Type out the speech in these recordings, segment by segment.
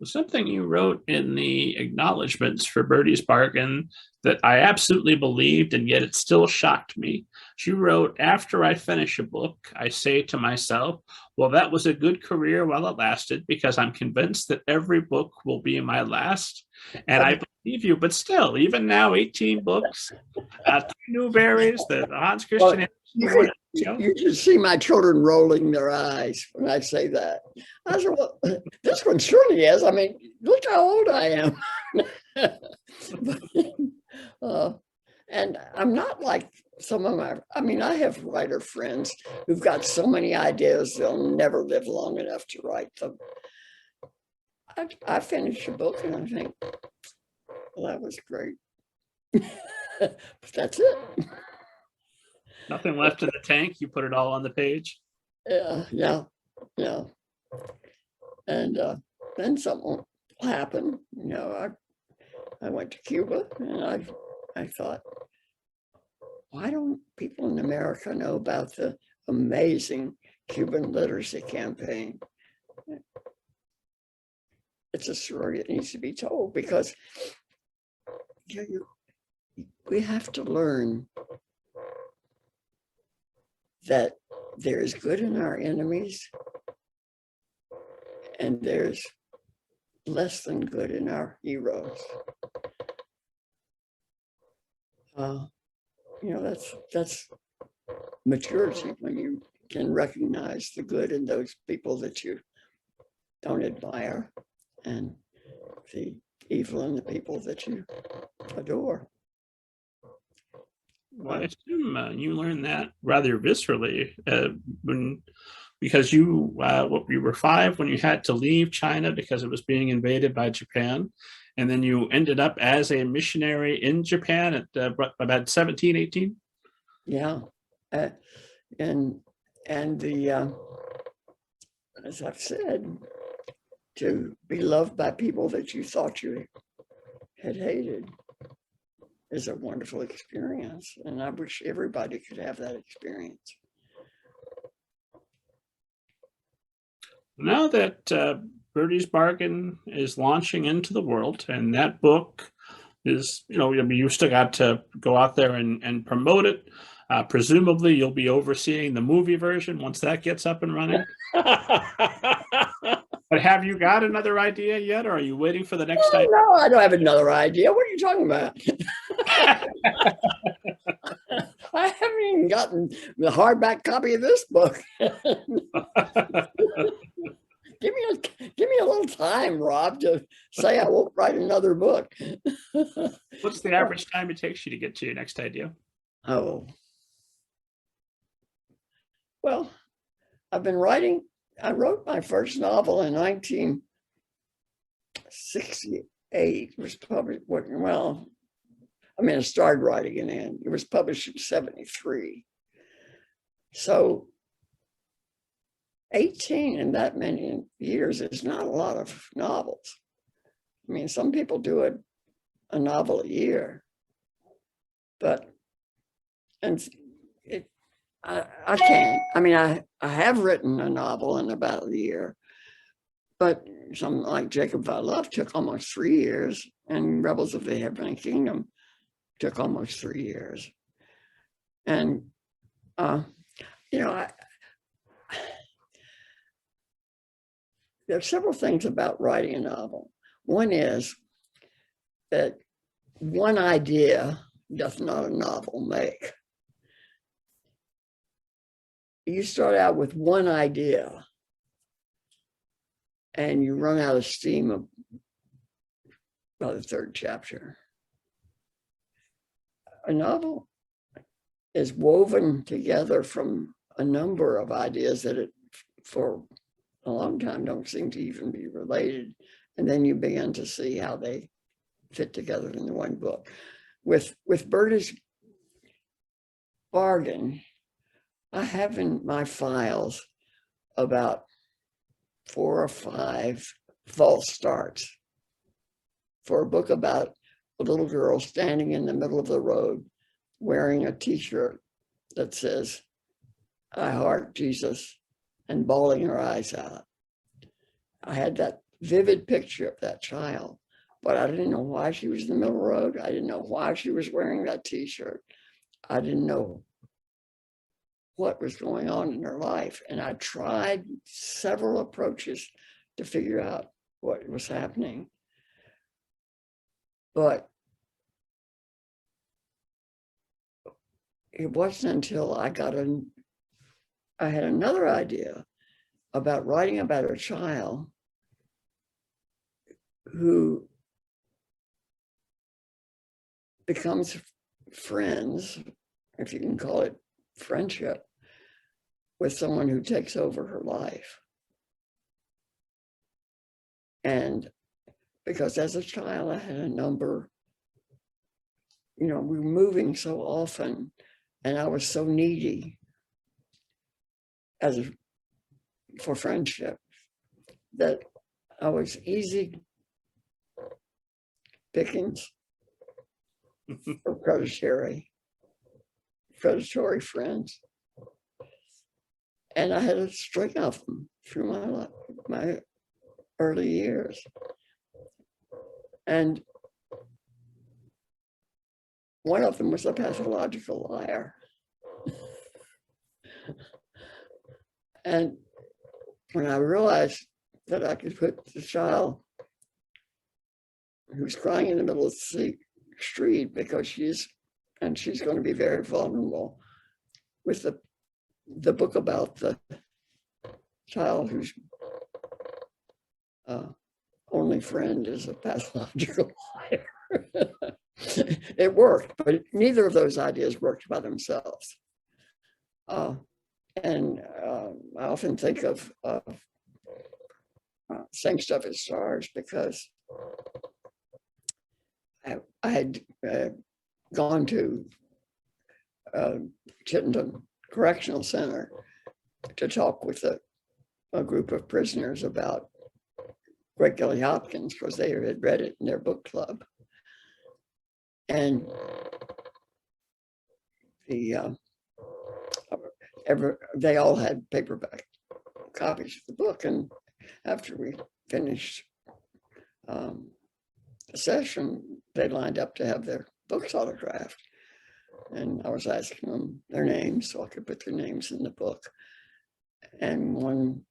Something you wrote in the acknowledgments for Birdie's Bargain that I absolutely believed, and yet it still shocked me. She wrote, "After I finish a book, I say to myself, well, that was a good career while it lasted, because I'm convinced that every book will be my last." And I believe you, but still, even now, 18 books, 2 Newberries, the Hans Christian Andersen. You should see my children rolling their eyes when I say that. I said, well, this one surely is. I mean, look how old I am. And I'm not like some of I have writer friends who've got so many ideas, they'll never live long enough to write them. I finish a book and I think, well, that was great. But that's it. Nothing left in the tank. You put it all on the page. Yeah. And then something happened. I went to Cuba, and I thought, why don't people in America know about the amazing Cuban literacy campaign? It's a story that needs to be told, because we have to learn that there is good in our enemies and there's less than good in our heroes. That's maturity, when you can recognize the good in those people that you don't admire and the evil in the people that you adore. Well, I assume you learned that rather viscerally because you were 5 when you had to leave China because it was being invaded by Japan, and then you ended up as a missionary in Japan at about 17, 18. Yeah, and the as I've said, to be loved by people that you thought you had hated is a wonderful experience, and I wish everybody could have that experience. Now that Birdie's Bargain is launching into the world, and that book is, you still got to go out there and promote it. Presumably, you'll be overseeing the movie version once that gets up and running. But have you got another idea yet, or are you waiting for the next idea? No, I don't have another idea. What are you talking about? I haven't even gotten the hardback copy of this book. Give me a little time, Rob, to say I won't write another book. What's the average time it takes you to get to your next idea? Oh, well, I've been writing. I wrote my first novel in 1968. It was published, I started writing it in. It was published in 73. So 18 in that many years is not a lot of novels. Some people do a novel a year, but, I can't. I have written a novel in about a year, but something like Jacob I Love took almost 3 years, and Rebels of the Heavenly Kingdom took almost 3 years. And, there are several things about writing a novel. One is that one idea doth not a novel make. You start out with one idea and you run out of steam by the 3rd chapter. A novel is woven together from a number of ideas that for a long time don't seem to even be related. And then you begin to see how they fit together in the one book. With Birdie's Bargain, I have in my files about 4 or 5 false starts for a book about a little girl standing in the middle of the road wearing a t-shirt that says, "I heart Jesus," and bawling her eyes out. I had that vivid picture of that child, but I didn't know why she was in the middle of the road. I didn't know why she was wearing that t-shirt. I didn't know what was going on in her life. And I tried several approaches to figure out what was happening. But it wasn't until I had another idea about writing about a child who becomes friends, if you can call it friendship, with someone who takes over her life. And because as a child, I had a number, we were moving so often, and I was so needy for friendship that I was easy pickings for predatory friends. And I had a string of them through my early years. And one of them was a pathological liar. And when I realized that I could put the child who's crying in the middle of the street because she's going to be very vulnerable, with the book about the child whose only friend is a pathological liar. It worked, but neither of those ideas worked by themselves. And I often think of Same Stuff as Stars, because I had gone to Chittenden Correctional Center to talk with a group of prisoners about Great Gilly Hopkins, because they had read it in their book club. And they all had paperback copies of the book. And after we finished the session, they lined up to have their books autographed. And I was asking them their names so I could put their names in the book. And one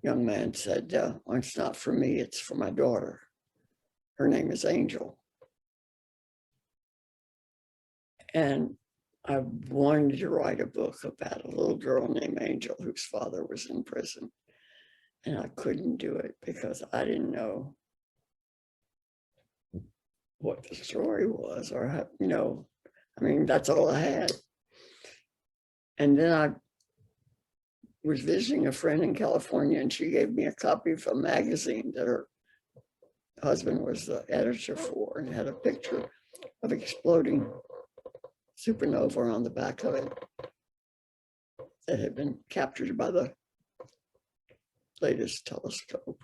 young man said, well, it's not for me, it's for my daughter. Her name is Angel. And I wanted to write a book about a little girl named Angel whose father was in prison. And I couldn't do it because I didn't know what the story was, or, that's all I had. And then I was visiting a friend in California, and she gave me a copy of a magazine that her husband was the editor for, and had a picture of exploding supernova on the back of it that had been captured by the latest telescope.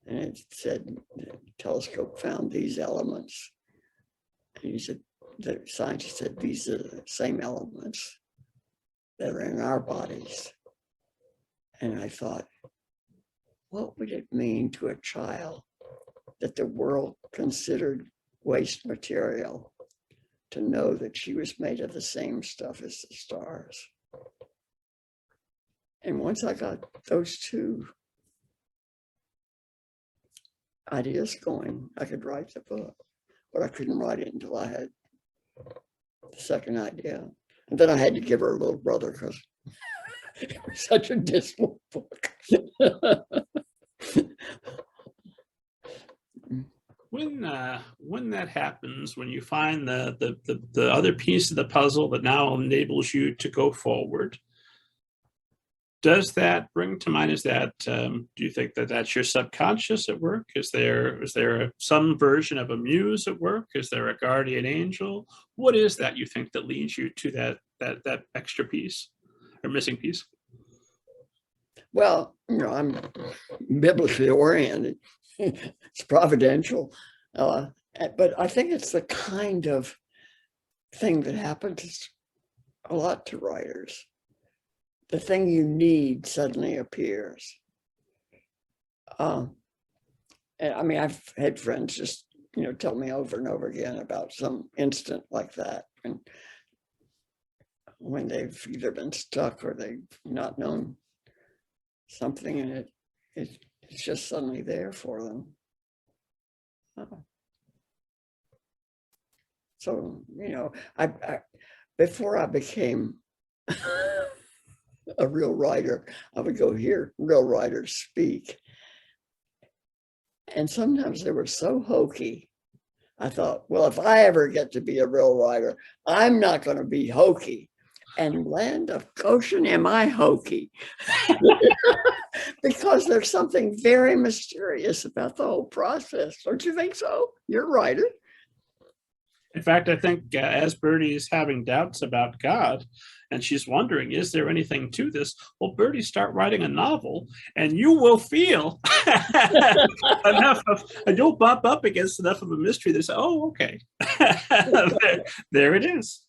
And it said, the telescope found these elements. And he said, the scientist said, these are the same elements that are in our bodies. And I thought, what would it mean to a child that the world considered waste material to know that she was made of the same stuff as the stars? And once I got those two ideas going, I could write the book, but I couldn't write it until I had the second idea. And then I had to give her a little brother because it was such a dismal book. When that happens, when you find the other piece of the puzzle that now enables you to go forward, does that bring to mind, do you think that that's your subconscious at work? Is there some version of a muse at work? Is there a guardian angel? What is that you think that leads you to that extra piece or missing piece? Well, I'm biblically oriented. It's providential. But I think it's the kind of thing that happens a lot to writers. The thing you need suddenly appears. And I mean, I've had friends just, tell me over and over again about some incident like that. And when they've either been stuck or they've not known something, and it's just suddenly there for them. So, I before I became a real writer, I would go hear real writers speak. And sometimes they were so hokey. I thought, well, if I ever get to be a real writer, I'm not going to be hokey. And land of Goshen, am I hokey? Because there's something very mysterious about the whole process. Don't you think so? You're a writer. In fact, I think as Birdie is having doubts about God, and she's wondering, is there anything to this? Well, Birdie, start writing a novel, and you will feel enough of, and you'll bump up against enough of a mystery that says, oh, okay, there it is.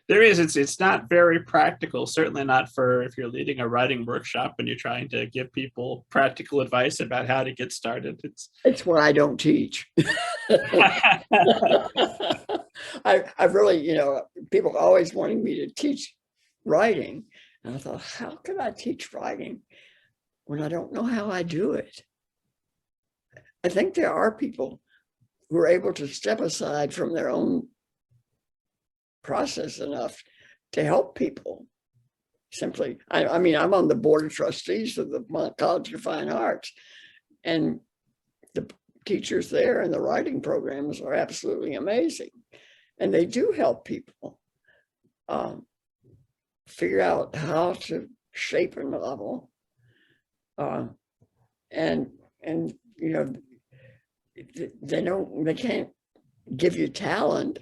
There is. It's not very practical. Certainly not for if you're leading a writing workshop and you're trying to give people practical advice about how to get started. It's what I don't teach. I really, people always wanting me to teach writing, and I thought, how can I teach writing when I don't know how I do it? I think there are people who are able to step aside from their own process enough to help people. Simply, I mean, I'm on the board of trustees of the Vermont College of Fine Arts, and the teachers there and the writing programs are absolutely amazing, and they do help people figure out how to shape a novel, and they can't give you talent,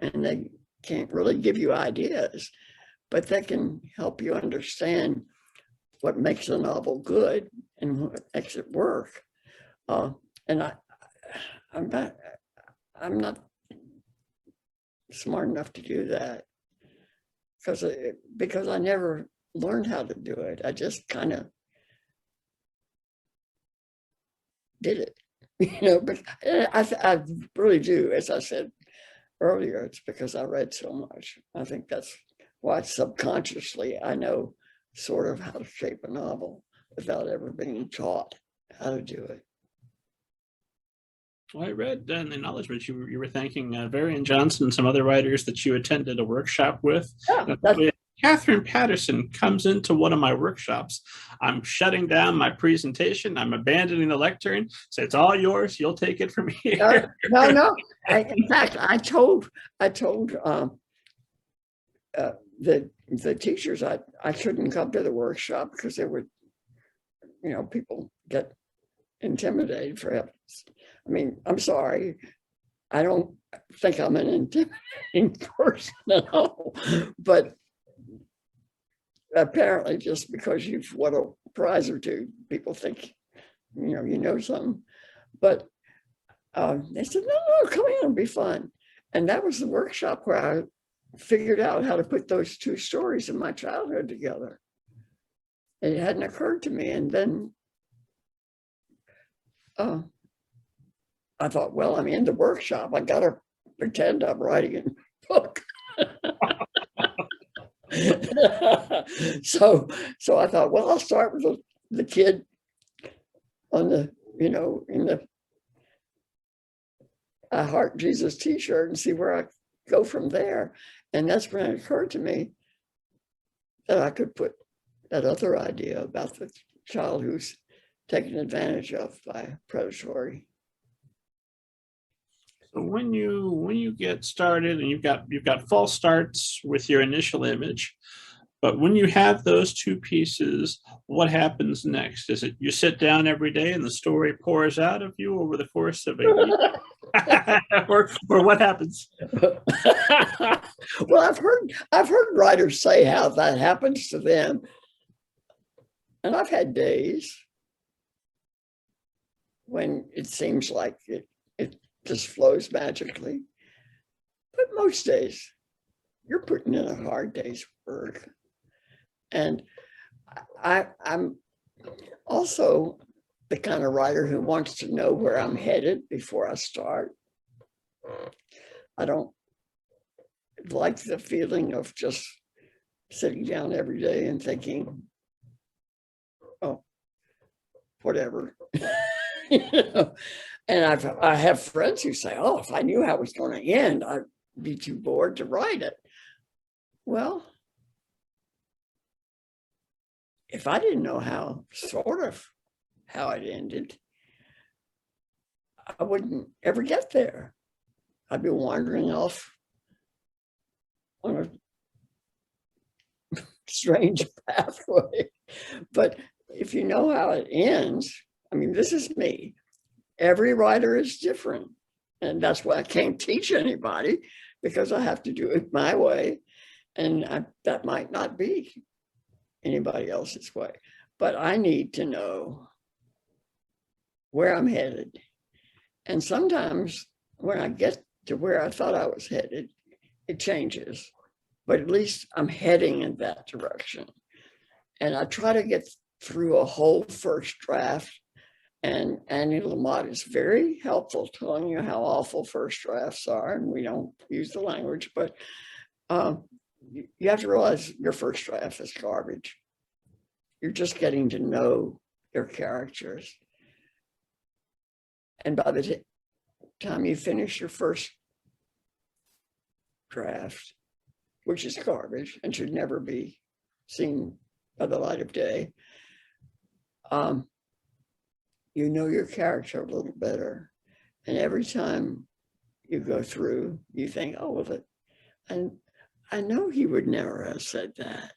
and they can't really give you ideas, but they can help you understand what makes a novel good and what makes it work. And I'm not smart enough to do that because I never learned how to do it. I just kind of did it, but I really do, as I said earlier, it's because I read so much. I think that's why subconsciously I know sort of how to shape a novel without ever being taught how to do it. Well, I read in the acknowledgments you were thanking Varian Johnson and some other writers that you attended a workshop with. Yeah, Katherine Paterson comes into one of my workshops. I'm shutting down my presentation. I'm abandoning the lectern. So it's all yours. You'll take it from here. No. In fact, I told the teachers I couldn't come to the workshop because they would, people get intimidated for heavens. I mean, I'm sorry. I don't think I'm an intimidating person at all, but apparently just because you've won a prize or two, people think, you know something. But they said, no, come in, it'll be fun. And that was the workshop where I figured out how to put those two stories in my childhood together. It hadn't occurred to me. And then I thought, well, I'm in the workshop. I got to pretend I'm writing a book. So I thought, well, I'll start with the kid on the, in the I Heart Jesus t-shirt and see where I go from there. And that's when it occurred to me that I could put that other idea about the child who's taken advantage of by predatory. So when you get started and you've got false starts with your initial image, but when you have those two pieces, what happens next? Is it you sit down every day and the story pours out of you over the course of a week? or what happens? Well, I've heard writers say how that happens to them, and I've had days when it seems like it just flows magically, but most days you're putting in a hard day's work. And I'm also the kind of writer who wants to know where I'm headed before I start. I don't like the feeling of just sitting down every day and thinking, oh, whatever. You know? And I have friends who say, oh, if I knew how it was going to end, I'd be too bored to write it. Well, if I didn't know how it ended, I wouldn't ever get there. I'd be wandering off on a strange pathway. But if you know how it ends, I mean, this is me. Every writer is different. And that's why I can't teach anybody, because I have to do it my way. And that might not be anybody else's way. But I need to know where I'm headed. And sometimes when I get to where I thought I was headed, it changes. But at least I'm heading in that direction. And I try to get through a whole first draft. And Annie Lamott is very helpful telling you how awful first drafts are. And we don't use the language, but you have to realize your first draft is garbage. You're just getting to know your characters. And by the time you finish your first draft, which is garbage and should never be seen by the light of day, you know your character a little better. And every time you go through, you think, oh, well, and I know he would never have said that.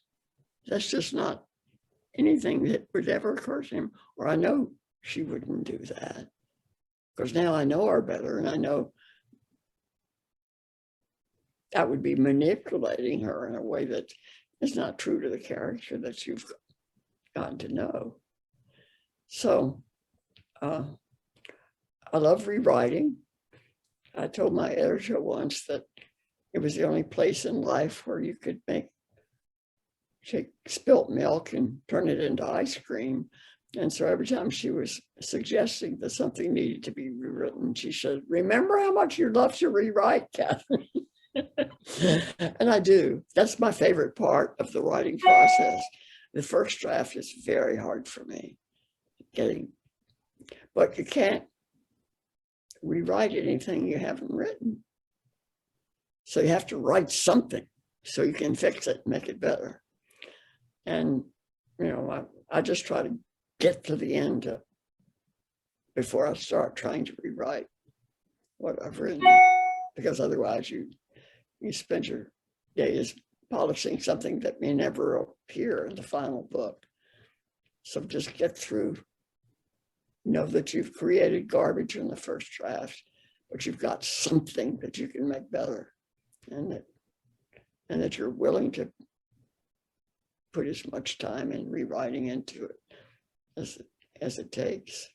That's just not anything that would ever occur to him. Or I know she wouldn't do that. Because now I know her better, and I know that would be manipulating her in a way that is not true to the character that you've gotten to know. So I love rewriting. I told my editor once that it was the only place in life where you could take spilt milk and turn it into ice cream. And so every time she was suggesting that something needed to be rewritten, she said, remember how much you love to rewrite, Katherine? And I do. That's my favorite part of the writing process. The first draft is very hard for me, but you can't rewrite anything you haven't written. So you have to write something so you can fix it, make it better. And, you know, I just try to get to the end before I start trying to rewrite what I've written, because otherwise you spend your days polishing something that may never appear in the final book. So just get through. Know that you've created garbage in the first draft, but you've got something that you can make better, and that you're willing to put as much time in rewriting into it as it takes.